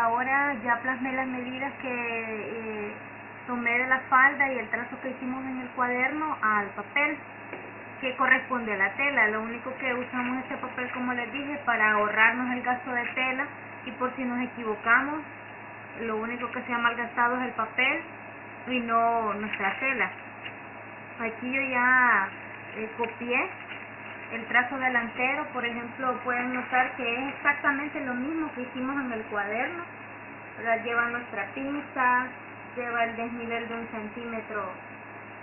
ahora ya plasmé las medidas que tomé de la falda y el trazo que hicimos en el cuaderno al papel que corresponde a la tela. Lo único que usamos este papel, como les dije, para ahorrarnos el gasto de tela, y por si nos equivocamos, lo único que se ha malgastado es el papel y no nuestra tela. Aquí yo ya copié el trazo delantero. Por ejemplo, pueden notar que es exactamente lo mismo que hicimos en el cuaderno. Lleva nuestra pinza, lleva el desnivel de 1 centímetro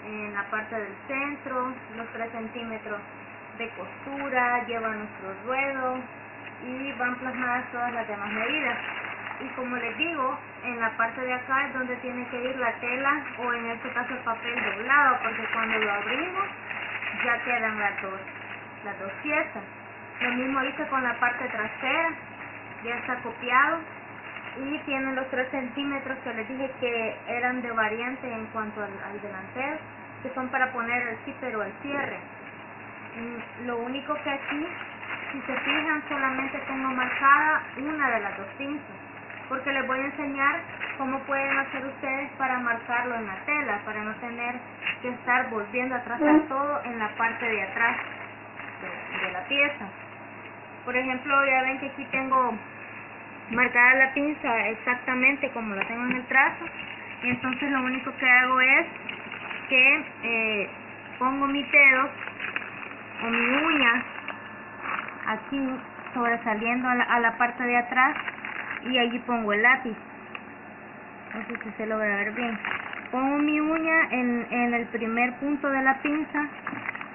en la parte del centro, los 3 centímetros de costura, lleva nuestro ruedo y van plasmadas todas las demás medidas. Y como les digo, en la parte de acá es donde tiene que ir la tela, o en este caso el papel doblado, porque cuando lo abrimos ya quedan las dos piezas. Lo mismo hice con la parte trasera, ya está copiado y tiene los 3 centímetros que les dije que eran de variante en cuanto al delantero, que son para poner el zipper o el cierre. Lo único que aquí, si se fijan, solamente tengo marcada una de las dos pinzas, porque les voy a enseñar cómo pueden hacer ustedes para marcarlo en la tela, para no tener que estar volviendo a trazar todo en la parte de atrás de la pieza. Por ejemplo, ya ven que aquí tengo marcada la pinza exactamente como la tengo en el trazo, y entonces lo único que hago es que pongo mi dedo o mi uña aquí sobresaliendo a la parte de atrás, y allí pongo el lápiz. No sé si se logra ver bien. Pongo mi uña en el primer punto de la pinza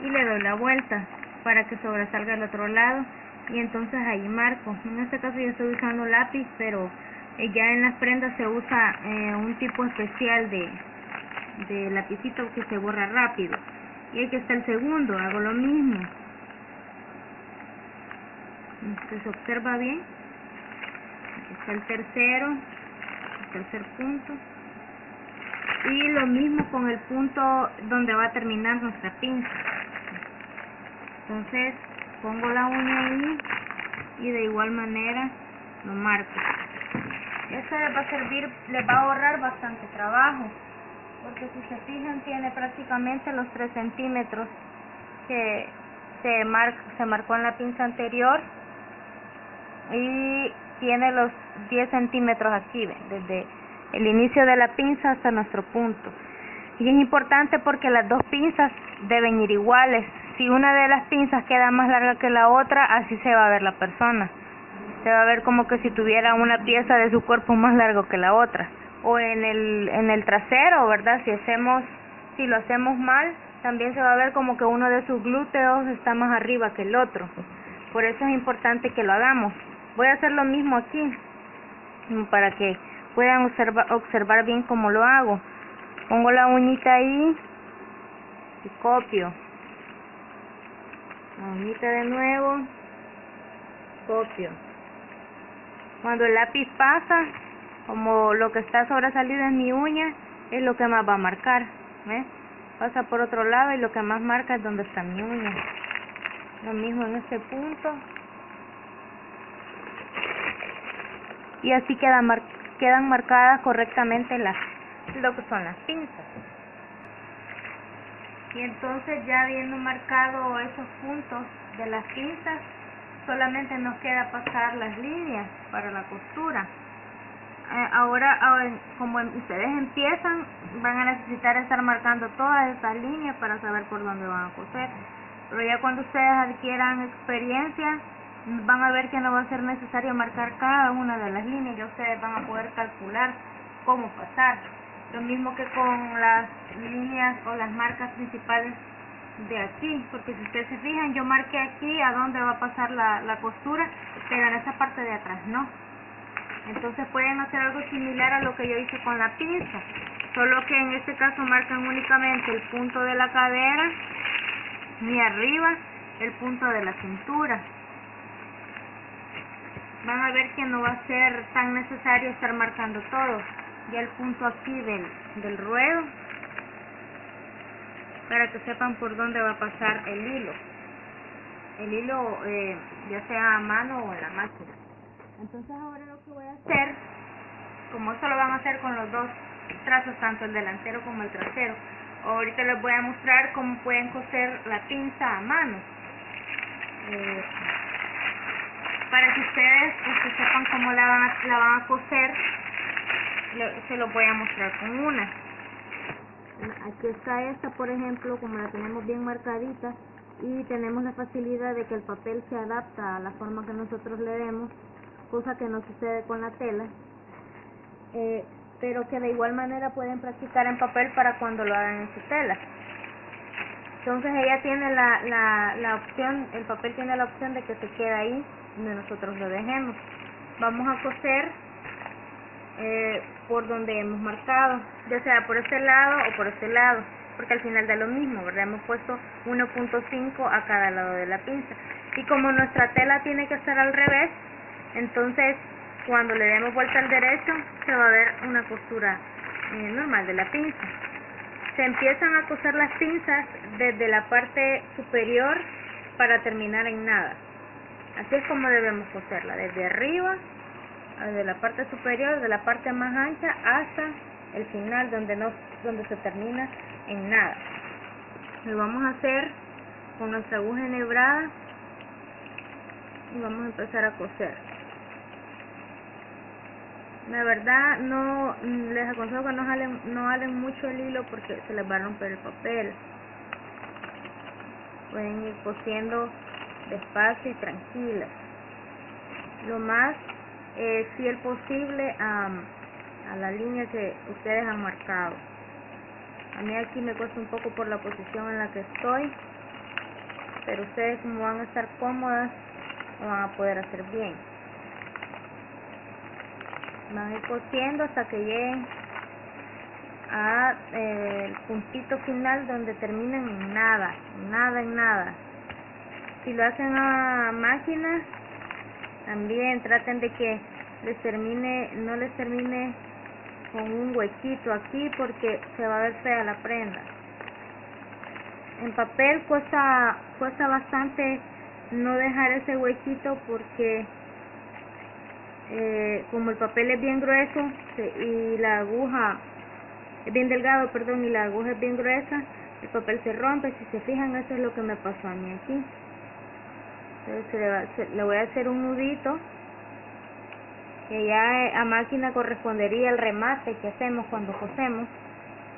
y le doy la vuelta para que sobresalga el otro lado, y entonces ahí marco. En este caso yo estoy usando lápiz, pero ya en las prendas se usa un tipo especial de lapicito que se borra rápido. Y aquí está el segundo, hago lo mismo. Se observa bien. Aquí está el tercer punto, y lo mismo con el punto donde va a terminar nuestra pinza. Entonces pongo la uña ahí y de igual manera lo marco. Esto les va a servir, les va a ahorrar bastante trabajo, porque si se fijan tiene prácticamente los 3 centímetros que se marcó en la pinza anterior, y tiene los 10 centímetros aquí, ¿ven? Desde el inicio de la pinza hasta nuestro punto. Y es importante porque las dos pinzas deben ir iguales. Si una de las pinzas queda más larga que la otra, así se va a ver la persona. Se va a ver como que si tuviera una pieza de su cuerpo más largo que la otra. O en el trasero, ¿verdad? Si lo hacemos mal, también se va a ver como que uno de sus glúteos está más arriba que el otro. Por eso es importante que lo hagamos. Voy a hacer lo mismo aquí, para que puedan observar bien cómo lo hago. Pongo la uñita ahí y copio. La uñita de nuevo, copio. Cuando el lápiz pasa, como lo que está sobresalido en mi uña, es lo que más va a marcar. ¿Ves? Pasa por otro lado y lo que más marca es donde está mi uña. Lo mismo en este punto. Y así quedan marcadas correctamente lo que son las pinzas. Y entonces, ya habiendo marcado esos puntos de las pinzas, solamente nos queda pasar las líneas para la costura. Ahora, como ustedes empiezan, van a necesitar estar marcando todas estas líneas para saber por dónde van a coser. Pero ya cuando ustedes adquieran experiencia, van a ver que no va a ser necesario marcar cada una de las líneas. Ya ustedes van a poder calcular cómo pasar. Lo mismo que con las líneas o las marcas principales de aquí, porque si ustedes se fijan, yo marqué aquí a dónde va a pasar la costura, pero en esa parte de atrás no. Entonces pueden hacer algo similar a lo que yo hice con la pinza, solo que en este caso marcan únicamente el punto de la cadera y arriba el punto de la cintura. Van a ver que no va a ser tan necesario estar marcando todo. Ya el punto aquí del ruedo, para que sepan por dónde va a pasar el hilo. El hilo ya sea a mano o en la máquina. Entonces ahora lo que voy a hacer como eso lo van a hacer con los dos trazos, tanto el delantero como el trasero. Ahorita les voy a mostrar cómo pueden coser la pinza a mano, para que ustedes sepan cómo la van a coser. Se los voy a mostrar con una. Aquí está esta, por ejemplo, como la tenemos bien marcadita, y tenemos la facilidad de que el papel se adapta a la forma que nosotros le demos, cosa que no sucede con la tela, pero que de igual manera pueden practicar en papel para cuando lo hagan en su tela. Entonces ella tiene la opción, el papel tiene la opción de que se quede ahí donde nosotros lo dejemos. Vamos a coser por donde hemos marcado, ya sea por este lado o por este lado, porque al final da lo mismo, ¿verdad? Hemos puesto 1.5 a cada lado de la pinza, y como nuestra tela tiene que estar al revés, entonces cuando le demos vuelta al derecho se va a ver una costura normal de la pinza. Se empiezan a coser las pinzas desde la parte superior para terminar en nada. Así es como debemos coserla, desde arriba, desde la parte superior, de la parte más ancha hasta el final, donde se termina en nada. Lo vamos a hacer con nuestra aguja enhebrada y vamos a empezar a coser. La verdad, no les aconsejo que no jalen mucho el hilo porque se les va a romper el papel. Pueden ir cosiendo despacio y tranquilas, lo más fiel posible a la línea que ustedes han marcado. A mí aquí me cuesta un poco por la posición en la que estoy, pero ustedes, como van a estar cómodas, lo van a poder hacer bien. Van a ir cosiendo hasta que lleguen a el puntito final donde terminan en nada, en nada. Si lo hacen a máquina, también traten de que no les termine con un huequito aquí, porque se va a ver fea la prenda. En papel cuesta bastante no dejar ese huequito, porque como el papel es bien grueso y la aguja es bien delgado, y la aguja es bien gruesa, el papel se rompe. Si se fijan, eso es lo que me pasó a mí aquí. Entonces le voy a hacer un nudito que ya a máquina correspondería el remate que hacemos cuando cosemos,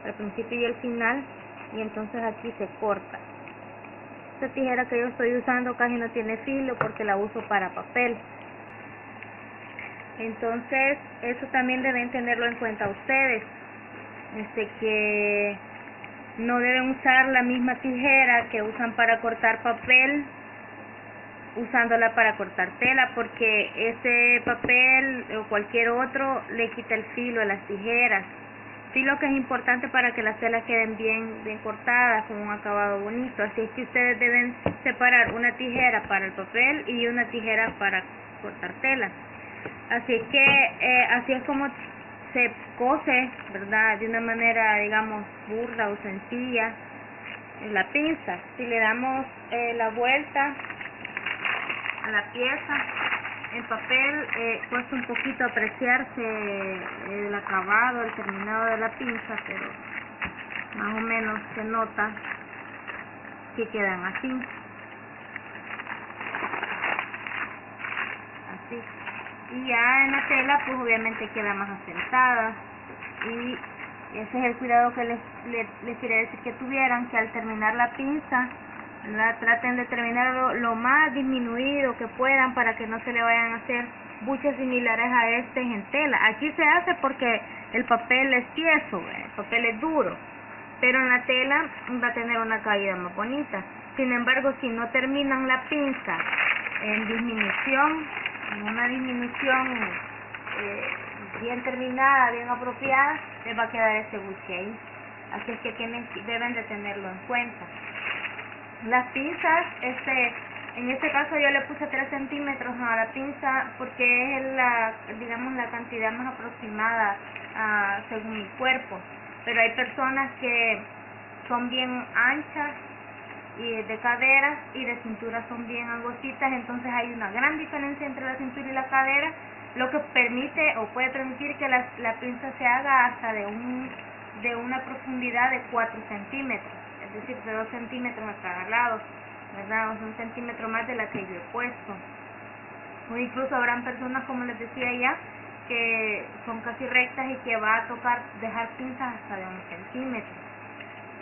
al principio y al final, y entonces aquí se corta. Esta tijera que yo estoy usando casi no tiene filo porque la uso para papel. Entonces eso también deben tenerlo en cuenta ustedes, que no deben usar la misma tijera que usan para cortar papel usándola para cortar tela, porque ese papel o cualquier otro le quita el filo a las tijeras, filo que es importante para que las telas queden bien cortadas con un acabado bonito. Así es que ustedes deben separar una tijera para el papel y una tijera para cortar tela. Así es que así es como se cose, ¿verdad? De una manera, digamos, burda o sencilla la pinza. Si le damos la vuelta a la pieza, el papel cuesta un poquito apreciarse el acabado, el terminado de la pinza, pero más o menos se nota que quedan así. Y ya en la tela, pues obviamente queda más asentada, y ese es el cuidado que les quería decir que tuvieran, que al terminar la pinza, traten de terminarlo lo más disminuido que puedan para que no se le vayan a hacer buches similares a este en tela. Aquí se hace porque el papel es tieso, el papel es duro, pero en la tela va a tener una caída más bonita. Sin embargo, si no terminan la pinza en disminución, en una disminución bien terminada, bien apropiada, les va a quedar ese buche ahí. Así es que deben de tenerlo en cuenta. Las pinzas, en este caso yo le puse 3 centímetros a la pinza porque es digamos la cantidad más aproximada según mi cuerpo, pero hay personas que son bien anchas y de cadera y de cintura son bien angostitas, entonces hay una gran diferencia entre la cintura y la cadera, lo que permite o puede permitir que la pinza se haga hasta de una profundidad de 4 centímetros, es decir, de 2 centímetros a cada lado, ¿verdad? O sea, 1 centímetro más de la que yo he puesto. O incluso habrán personas, como les decía ya, que son casi rectas y que va a tocar dejar pinzas hasta de 1 centímetro.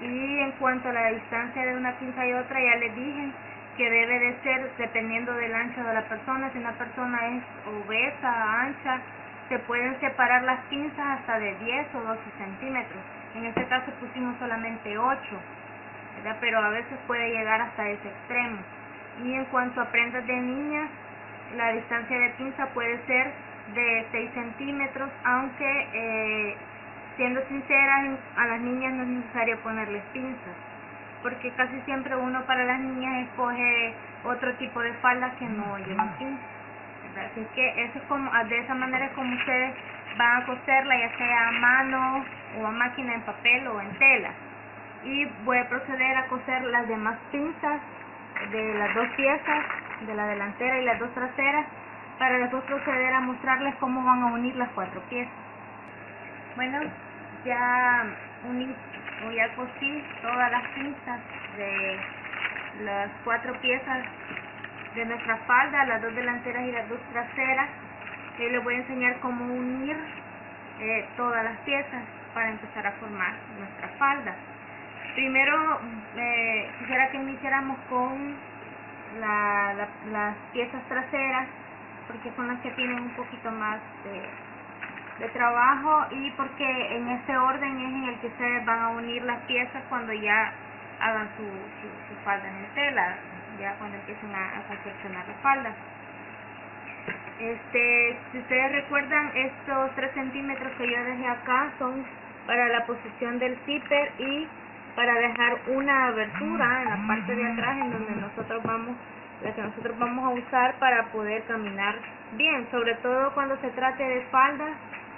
Y en cuanto a la distancia de una pinza y otra, ya les dije que debe de ser dependiendo del ancho de la persona. Si una persona es obesa, ancha, se pueden separar las pinzas hasta de 10 o 12 centímetros. En este caso pusimos solamente 8, ¿verdad? Pero a veces puede llegar hasta ese extremo. Y en cuanto a prendas de niñas, la distancia de pinza puede ser de 6 centímetros, aunque siendo sinceras, a las niñas no es necesario ponerles pinzas, porque casi siempre uno para las niñas escoge otro tipo de falda que no lleva pinzas. Así que eso es como, de esa manera es como ustedes van a coserla, ya sea a mano o a máquina, en papel o en tela. Y voy a proceder a coser las demás pinzas de las 2 piezas, de la delantera y las 2 traseras, para después proceder a mostrarles cómo van a unir las 4 piezas. Bueno, ya uní o ya cosí todas las pinzas de las 4 piezas de nuestra falda, las 2 delanteras y las 2 traseras. Y les voy a enseñar cómo unir todas las piezas para empezar a formar nuestra falda. Primero quisiera que iniciáramos con las piezas traseras, porque son las que tienen un poquito más de trabajo, y porque en este orden es en el que ustedes van a unir las piezas cuando ya hagan su falda en tela, ya cuando empiecen a confeccionar la falda. Si ustedes recuerdan, estos 3 centímetros que yo dejé acá son para la posición del zipper y para dejar una abertura en la parte de atrás en donde nosotros vamos a usar para poder caminar bien, sobre todo cuando se trate de faldas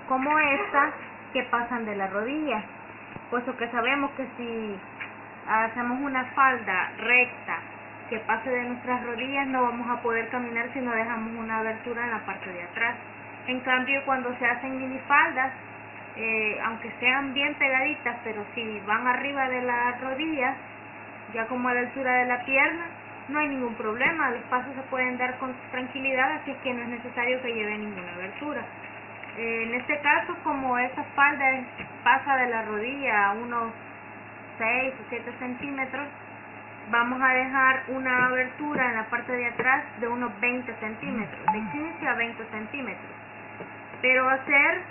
como esta que pasan de la rodilla, puesto que sabemos que si hacemos una falda recta que pase de nuestras rodillas, no vamos a poder caminar si no dejamos una abertura en la parte de atrás. En cambio, cuando se hacen minifaldas, aunque sean bien pegaditas, pero si van arriba de las rodillas, ya como a la altura de la pierna, no hay ningún problema, los pasos se pueden dar con tranquilidad, así es que no es necesario que lleve ninguna abertura. En este caso, como esa falda pasa de la rodilla a unos 6 o 7 centímetros, vamos a dejar una abertura en la parte de atrás de unos 20 centímetros, de 15 a 20 centímetros, pero va a ser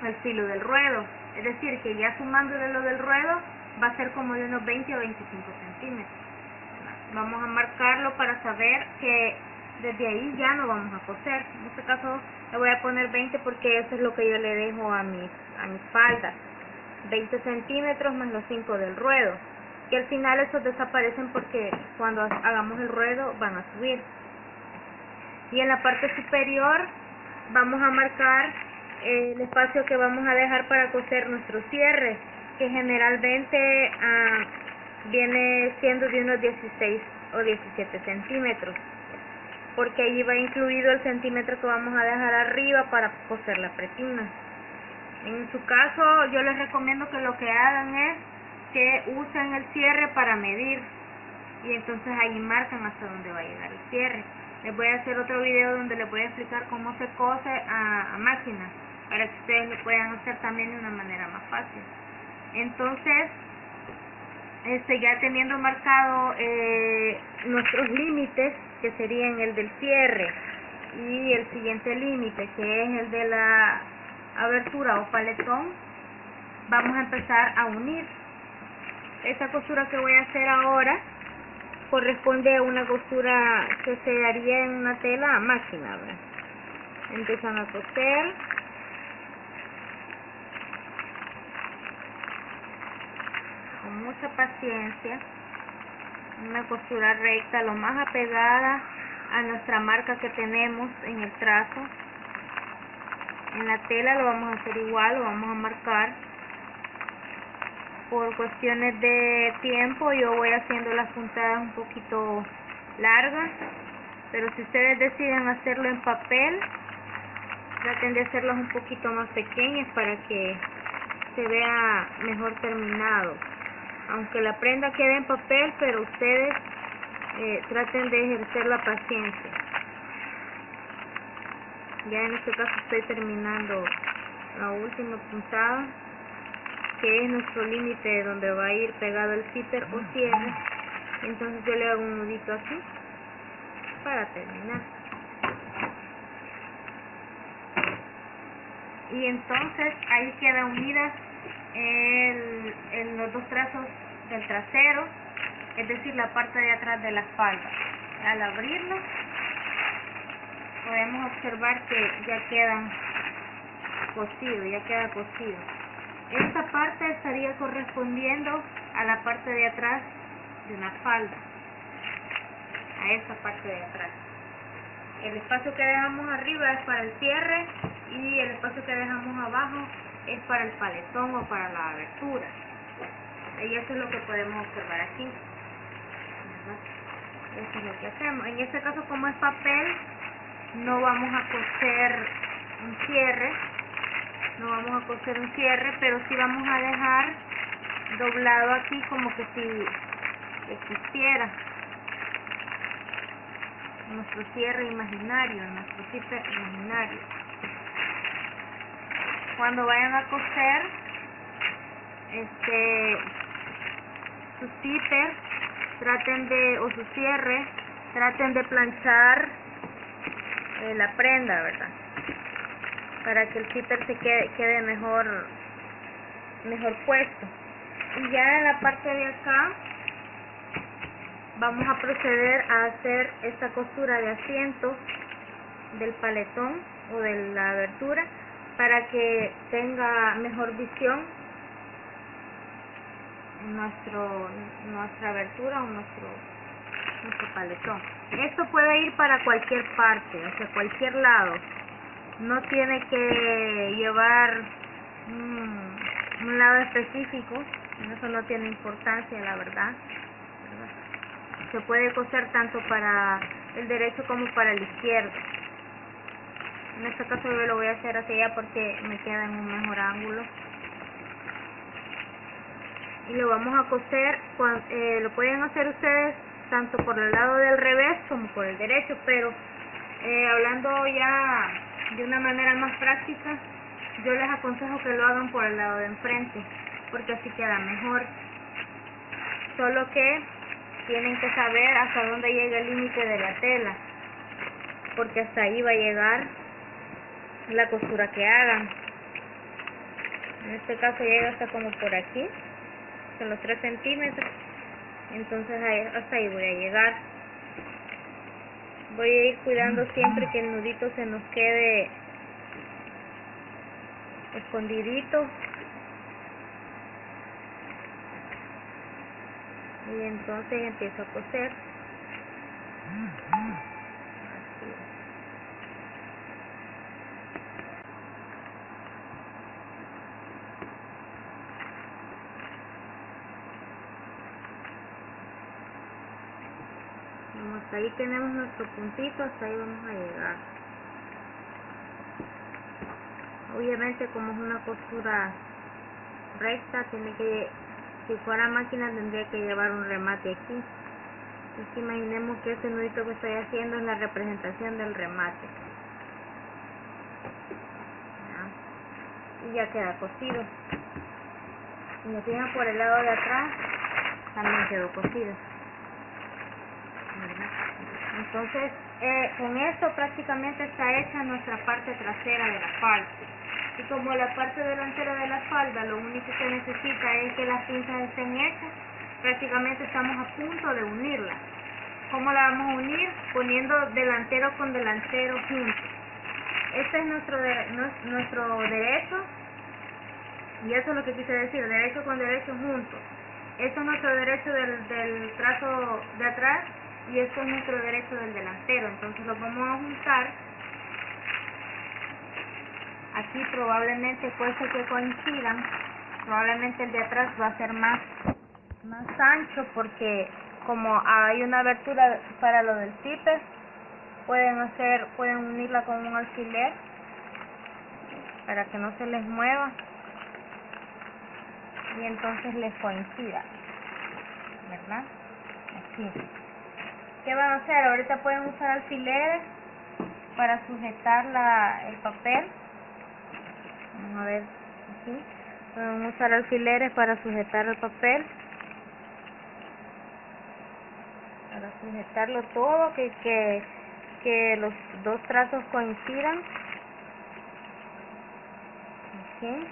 el filo del ruedo, es decir, que ya sumándole lo del ruedo va a ser como de unos 20 a 25 centímetros. Vamos a marcarlo para saber que desde ahí ya no vamos a coser. En este caso le voy a poner 20 porque eso es lo que yo le dejo a mis faldas, 20 centímetros más los 5 del ruedo, que al final esos desaparecen porque cuando hagamos el ruedo van a subir. Y en la parte superior vamos a marcar el espacio que vamos a dejar para coser nuestro cierre, que generalmente viene siendo de unos 16 o 17 centímetros, porque allí va incluido el centímetro que vamos a dejar arriba para coser la pretina. En su caso, yo les recomiendo que lo que hagan es que usen el cierre para medir, y entonces ahí marcan hasta dónde va a llegar el cierre. Les voy a hacer otro video donde les voy a explicar cómo se cose a máquina, para que ustedes lo puedan hacer también de una manera más fácil. Entonces, ya teniendo marcado nuestros límites, que serían el del cierre y el siguiente límite, que es el de la abertura o paletón, vamos a empezar a unir. Esta costura que voy a hacer ahora corresponde a una costura que se haría en una tela a máquina, ¿verdad? Empiezan a coser. Con mucha paciencia, una costura recta, lo más apegada a nuestra marca que tenemos en el trazo. En la tela lo vamos a hacer igual, lo vamos a marcar. Por cuestiones de tiempo yo voy haciendo las puntadas un poquito largas, pero si ustedes deciden hacerlo en papel, traten de hacerlas un poquito más pequeñas para que se vea mejor terminado. Aunque la prenda quede en papel, pero ustedes traten de ejercer la paciencia. Ya en este caso estoy terminando la última puntada, que es nuestro límite donde va a ir pegado el zipper o cierre. Entonces yo le hago un nudito aquí para terminar. Y entonces ahí queda unida los dos trazos del trasero, es decir, la parte de atrás de la falda. Al abrirlo podemos observar que ya queda cosido. Esta parte estaría correspondiendo a la parte de atrás de una falda, a esta parte de atrás. El espacio que dejamos arriba es para el cierre y el espacio que dejamos abajo es para el paletón o para la abertura. Y eso es lo que podemos observar aquí. Eso es lo que hacemos. En este caso, como es papel, no vamos a coser un cierre, pero sí vamos a dejar doblado aquí como que si existiera nuestro cierre imaginario, nuestro zipper imaginario. Cuando vayan a coser su zipper, o su cierre, traten de planchar la prenda, ¿verdad? Para que el zipper se quede mejor puesto. Y ya en la parte de acá vamos a proceder a hacer esta costura de asiento del paletón o de la abertura para que tenga mejor visión nuestra abertura o nuestro paletón. Esto puede ir para cualquier parte, hacia cualquier lado. No tiene que llevar un lado específico, eso no tiene importancia, la verdad. Se puede coser tanto para el derecho como para el izquierdo. En este caso yo lo voy a hacer hacia allá porque me queda en un mejor ángulo. Y lo vamos a coser, lo pueden hacer ustedes tanto por el lado del revés como por el derecho, pero hablando ya de una manera más práctica, yo les aconsejo que lo hagan por el lado de enfrente, porque así queda mejor. Solo que tienen que saber hasta dónde llega el límite de la tela, porque hasta ahí va a llegar la costura que hagan. En este caso llega hasta como por aquí, son los 3 centímetros, entonces hasta ahí voy a llegar. Voy a ir cuidando siempre que el nudito se nos quede escondidito. Y entonces empiezo a coser. Como hasta ahí tenemos nuestro puntito, hasta ahí vamos a llegar. Obviamente, como es una costura recta, si fuera máquina tendría que llevar un remate aquí. Entonces imaginemos que este nudito que estoy haciendo es la representación del remate. ¿Ya? Y ya queda cosido. Si me fijan por el lado de atrás, también quedó cosido. Entonces, con esto prácticamente está hecha nuestra parte trasera de la falda. Y como la parte delantera de la falda lo único que necesita es que las pinzas estén hechas, prácticamente estamos a punto de unirla. ¿Cómo la vamos a unir? Poniendo delantero con delantero juntos. Este es nuestro derecho, y eso es lo que quise decir, derecho con derecho juntos. Esto es nuestro derecho del trazo de atrás y esto es nuestro derecho del delantero. Entonces los vamos a juntar. Aquí probablemente puede que coincidan, probablemente el de atrás va a ser más ancho porque como hay una abertura para lo del zipper, pueden unirla con un alfiler para que no se les mueva y entonces les coincida, ¿verdad? Así. ¿Qué van a hacer? Ahorita pueden usar alfileres para sujetar el papel. Vamos a ver aquí. Pueden usar alfileres para sujetar el papel, para sujetarlo todo, que los dos trazos coincidan. Aquí.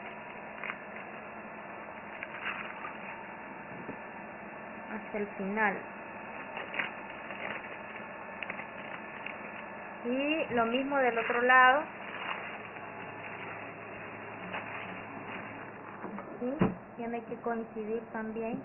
Hasta el final. Y lo mismo del otro lado. Aquí tiene que coincidir también.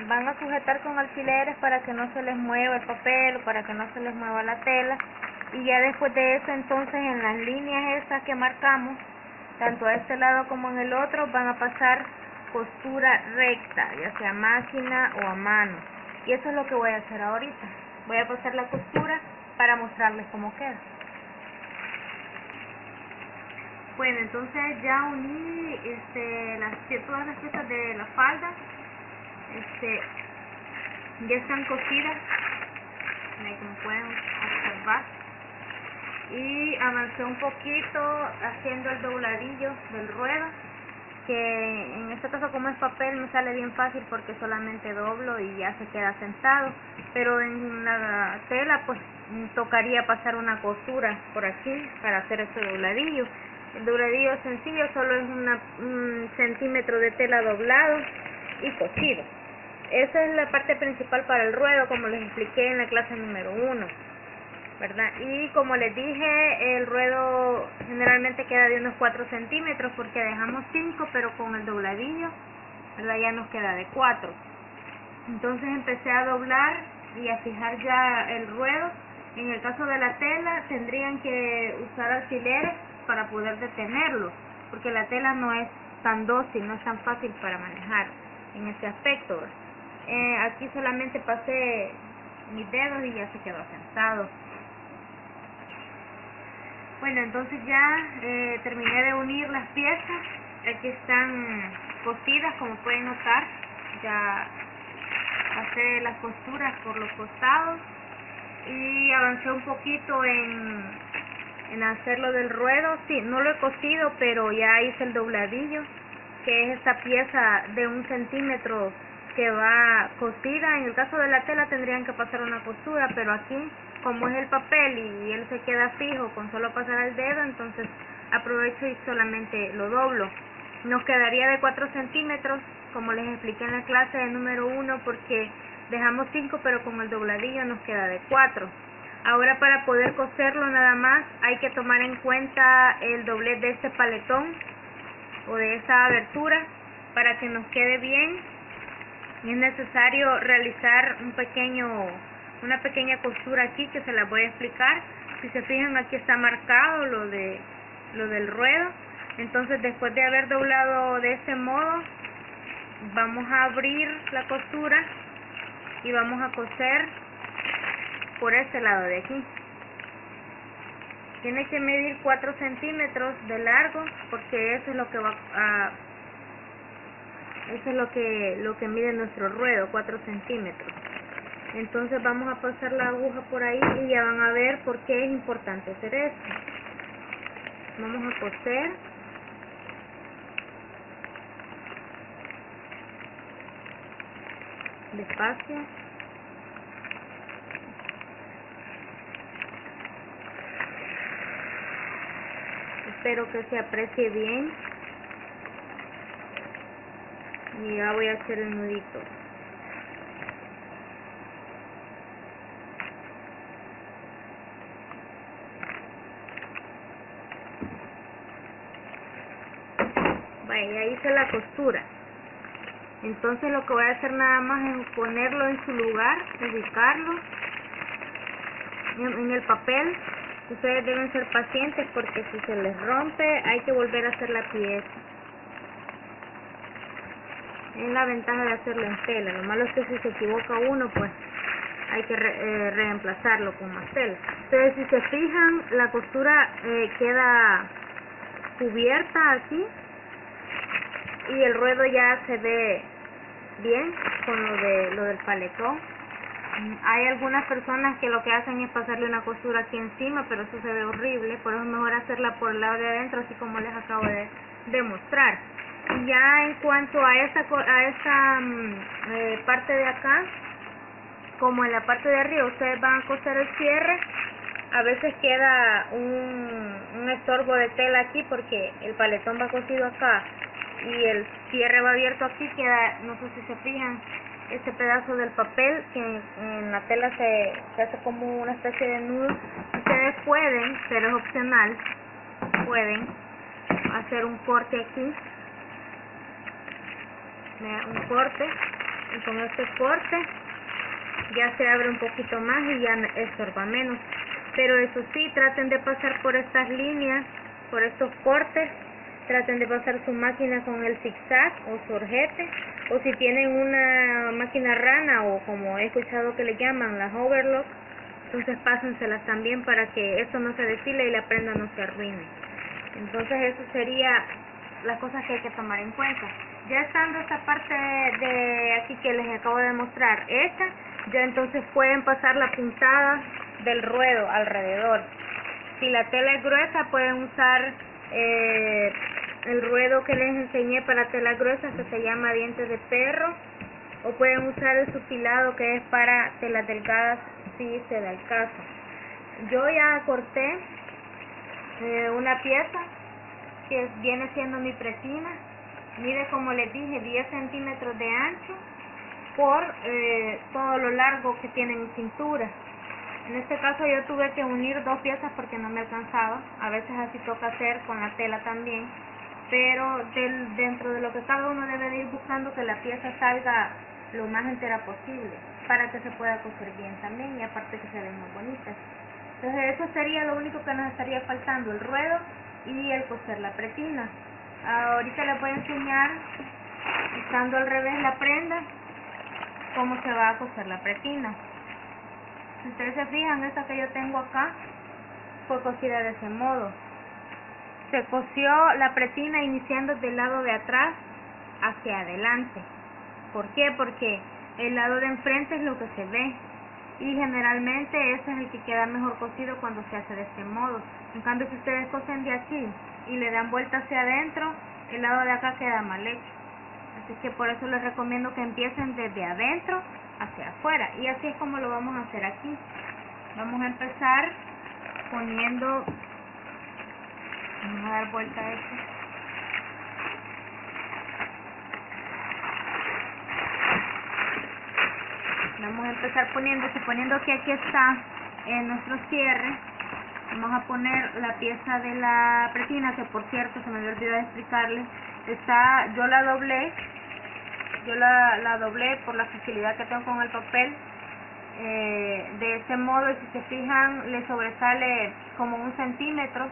Van a sujetar con alfileres para que no se les mueva el papel o para que no se les mueva la tela, y ya después de eso entonces en las líneas esas que marcamos, tanto a este lado como en el otro, van a pasar costura recta, ya sea a máquina o a mano, y eso es lo que voy a hacer ahorita. Voy a pasar la costura para mostrarles cómo queda. Bueno, entonces ya uní todas las piezas de la falda. Ya están cosidas, como pueden observar, y avancé un poquito haciendo el dobladillo del ruedo, que en este caso como es papel me sale bien fácil porque solamente doblo y ya se queda sentado, pero en la tela pues tocaría pasar una costura por aquí para hacer ese dobladillo. El dobladillo es sencillo, solo es un centímetro de tela doblado y cosido. Esa es la parte principal para el ruedo, como les expliqué en la clase número 1, ¿verdad? Y como les dije, el ruedo generalmente queda de unos 4 centímetros porque dejamos 5, pero con el dobladillo, ¿verdad?, ya nos queda de 4. Entonces empecé a doblar y a fijar ya el ruedo. En el caso de la tela tendrían que usar alfileres para poder detenerlo, porque la tela no es tan dócil, no es tan fácil para manejar en ese aspecto. Aquí solamente pasé mis dedos y ya se quedó sentado. Bueno, entonces ya terminé de unir las piezas. Aquí están cosidas, como pueden notar. Ya pasé las costuras por los costados y avancé un poquito en hacerlo del ruedo. Sí, no lo he cosido, pero ya hice el dobladillo, que es esta pieza de 1 centímetro que va cosida. En el caso de la tela tendrían que pasar una costura, pero aquí como es el papel y él se queda fijo con solo pasar el dedo, entonces aprovecho y solamente lo doblo. Nos quedaría de 4 centímetros, como les expliqué en la clase de número 1, porque dejamos 5, pero con el dobladillo nos queda de 4. Ahora, para poder coserlo nada más hay que tomar en cuenta el doblez de este paletón o de esta abertura para que nos quede bien. Es necesario realizar una pequeña costura aquí, que se las voy a explicar. Si se fijan, aquí está marcado lo del ruedo. Entonces, después de haber doblado de este modo, vamos a abrir la costura y vamos a coser por este lado de aquí. Tiene que medir 4 centímetros de largo, porque eso es lo que eso es lo que mide nuestro ruedo, 4 centímetros. Entonces vamos a pasar la aguja por ahí y ya van a ver por qué es importante hacer esto. Vamos a coser. Despacio. Espero que se aprecie bien. Y ya voy a hacer el nudito. Vaya, ya hice la costura. Entonces lo que voy a hacer nada más es ponerlo en su lugar, ubicarlo en el papel. Ustedes deben ser pacientes porque si se les rompe hay que volver a hacer la pieza. Es la ventaja de hacerlo en tela. Lo malo es que si se equivoca uno, pues hay que reemplazarlo con más tela. Entonces, si se fijan, la costura queda cubierta aquí y el ruedo ya se ve bien con lo del paletón. Hay algunas personas que lo que hacen es pasarle una costura aquí encima, pero eso se ve horrible. Por eso es mejor hacerla por el lado de adentro, así como les acabo de demostrar. Y ya en cuanto a esta parte de acá, como en la parte de arriba ustedes van a coser el cierre, a veces queda un estorbo de tela aquí porque el paletón va cosido acá y el cierre va abierto aquí. Queda, no sé si se fijan, este pedazo del papel que en la tela se hace como una especie de nudo. Ustedes pueden, pero es opcional, pueden hacer un corte aquí, un corte, y con este corte ya se abre un poquito más y ya estorba menos. Pero eso sí, traten de pasar por estas líneas, por estos cortes. Traten de pasar su máquina con el zigzag o sorjete, o si tienen una máquina rana o como he escuchado que le llaman las overlock, entonces pásenselas también para que esto no se deshile y la prenda no se arruine. Entonces eso sería las cosas que hay que tomar en cuenta. Ya estando esta parte de aquí que les acabo de mostrar hecha, ya entonces pueden pasar la puntada del ruedo alrededor. Si la tela es gruesa, pueden usar el ruedo que les enseñé para tela gruesa, que se llama dientes de perro, o pueden usar el subtilado, que es para telas delgadas si se da el caso. Yo ya corté una pieza que viene siendo mi pretina. Mide, como les dije, 10 centímetros de ancho por todo lo largo que tiene mi cintura. En este caso yo tuve que unir dos piezas porque no me alcanzaba. A veces así toca hacer con la tela también, pero dentro de lo que cada uno debe de ir buscando que la pieza salga lo más entera posible para que se pueda coser bien también, y aparte que se ven muy bonitas. Entonces eso sería lo único que nos estaría faltando, el ruedo y el coser la pretina. Ahorita les voy a enseñar, estando al revés la prenda, cómo se va a coser la pretina. Si ustedes se fijan, esta que yo tengo acá fue cosida de ese modo. Se cosió la pretina iniciando del lado de atrás hacia adelante. ¿Por qué? Porque el lado de enfrente es lo que se ve, y generalmente ese es el que queda mejor cosido cuando se hace de este modo. En cambio, si ustedes cosen de aquí y le dan vuelta hacia adentro, el lado de acá queda mal hecho. Así que por eso les recomiendo que empiecen desde adentro hacia afuera, y así es como lo vamos a hacer aquí. Vamos a empezar poniendo, vamos a dar vuelta a esto. Vamos a empezar suponiendo que aquí está nuestro cierre. Vamos a poner la pieza de la pretina, que por cierto se me había olvidado explicarles. Yo la doblé, la doblé por la facilidad que tengo con el papel, de este modo, y si se fijan le sobresale como 1 centímetro.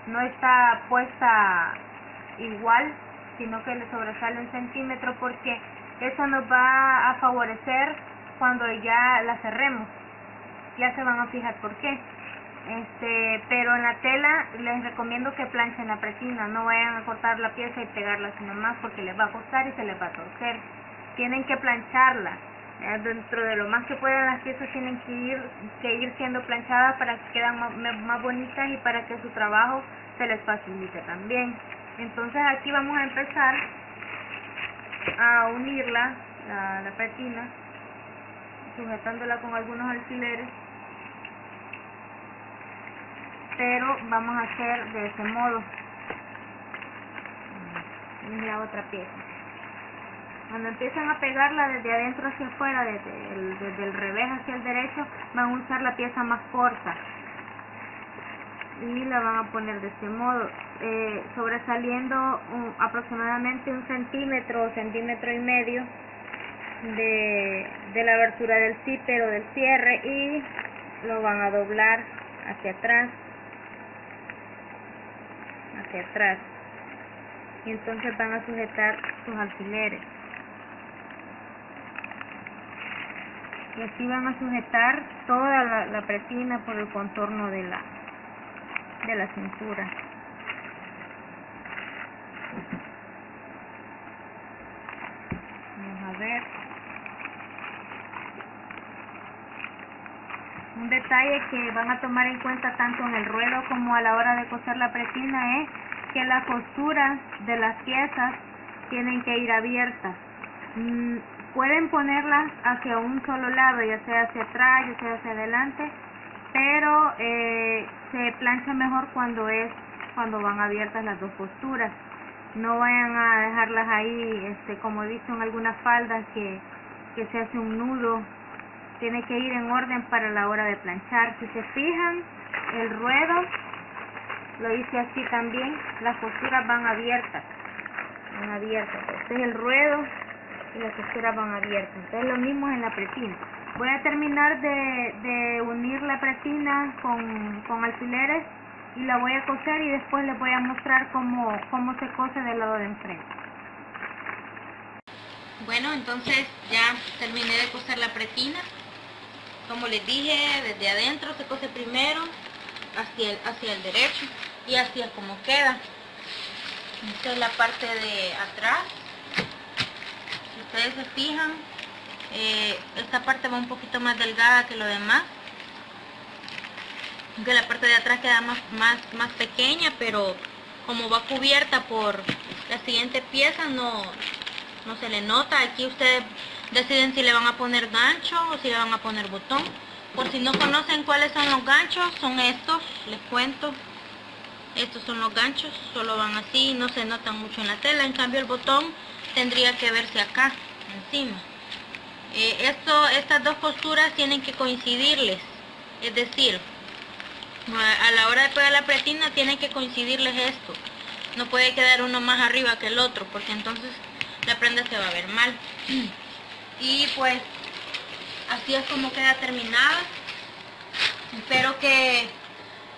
No está puesta igual, sino que le sobresale 1 centímetro, porque eso nos va a favorecer cuando ya la cerremos. Ya se van a fijar por qué. Pero en la tela les recomiendo que planchen la pretina, no vayan a cortar la pieza y pegarla sino más, porque les va a costar y se les va a torcer. Tienen que plancharla. Dentro de lo más que puedan, las piezas tienen que ir siendo planchadas para que queden más bonitas y para que su trabajo se les facilite también. Entonces aquí vamos a empezar a unirla, la pretina, sujetándola con algunos alfileres, pero vamos a hacer de ese modo. Y la otra pieza, cuando empiezan a pegarla desde adentro hacia afuera, desde el revés hacia el derecho, van a usar la pieza más corta y la van a poner de este modo, sobresaliendo aproximadamente 1 centímetro o centímetro y medio de la abertura del zipper o del cierre, y lo van a doblar hacia atrás, y entonces van a sujetar sus alfileres. y así van a sujetar toda la pretina por el contorno de la cintura. Vamos a ver. Un detalle que van a tomar en cuenta tanto en el ruedo como a la hora de coser la pretina es que las costuras de las piezas tienen que ir abiertas. Pueden ponerlas hacia un solo lado, ya sea hacia atrás, ya sea hacia adelante, pero se plancha mejor cuando van abiertas las dos costuras. No vayan a dejarlas ahí, como he visto en algunas faldas que se hace un nudo. Tiene que ir en orden para la hora de planchar. Si se fijan, el ruedo lo hice así también, las costuras van abiertas. Este es el ruedo y las costuras van abiertas. Entonces lo mismo en la pretina. Voy a terminar de unir la pretina con alfileres y la voy a coser y después les voy a mostrar cómo se cose del lado de enfrente. Bueno, entonces ya terminé de coser la pretina. Como les dije, desde adentro se cose primero hacia el derecho y así es como queda. Esta es la parte de atrás. Si ustedes se fijan, esta parte va un poquito más delgada que lo demás, aunque la parte de atrás queda más pequeña, pero como va cubierta por la siguiente pieza no se le nota. Aquí ustedes deciden si le van a poner gancho o si le van a poner botón. Por si no conocen cuáles son los ganchos, son estos, les cuento. Estos son los ganchos, solo van así, no se notan mucho en la tela. En cambio el botón tendría que verse acá, encima. Estas dos costuras tienen que coincidirles, es decir, a la hora de pegar la pretina tiene que coincidirles esto. No puede quedar uno más arriba que el otro, porque entonces la prenda se va a ver mal. Y pues así es como queda terminada. Espero que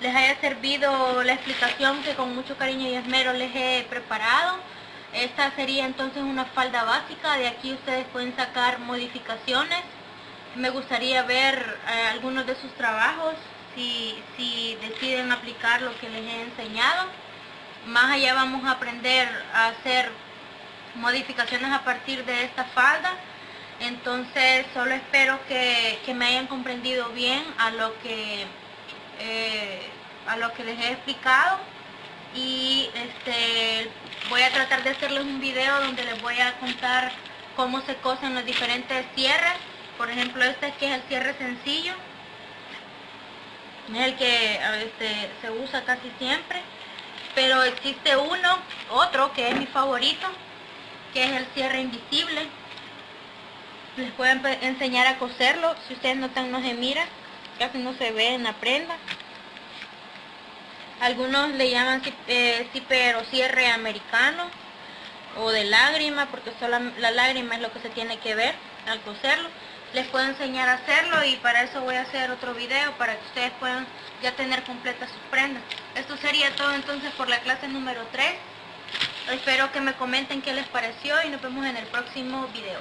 les haya servido la explicación que con mucho cariño y esmero les he preparado. Esta sería entonces una falda básica. De aquí ustedes pueden sacar modificaciones. Me gustaría ver algunos de sus trabajos si deciden aplicar lo que les he enseñado. Más allá vamos a aprender a hacer modificaciones a partir de esta falda. Entonces solo espero que me hayan comprendido bien a lo que les he explicado, y voy a tratar de hacerles un video donde les voy a contar cómo se cosen los diferentes cierres. Por ejemplo, este que es el cierre sencillo, es el que se usa casi siempre, pero existe otro que es mi favorito, que es el cierre invisible. Les voy a enseñar a coserlo. Si ustedes notan, no se mira, casi no se ve en la prenda. Algunos le llaman zipper o cierre americano o de lágrima, porque solo la lágrima es lo que se tiene que ver al coserlo. Les puedo enseñar a hacerlo y para eso voy a hacer otro video para que ustedes puedan ya tener completas sus prendas. Esto sería todo entonces por la clase número 3. Espero que me comenten qué les pareció y nos vemos en el próximo video.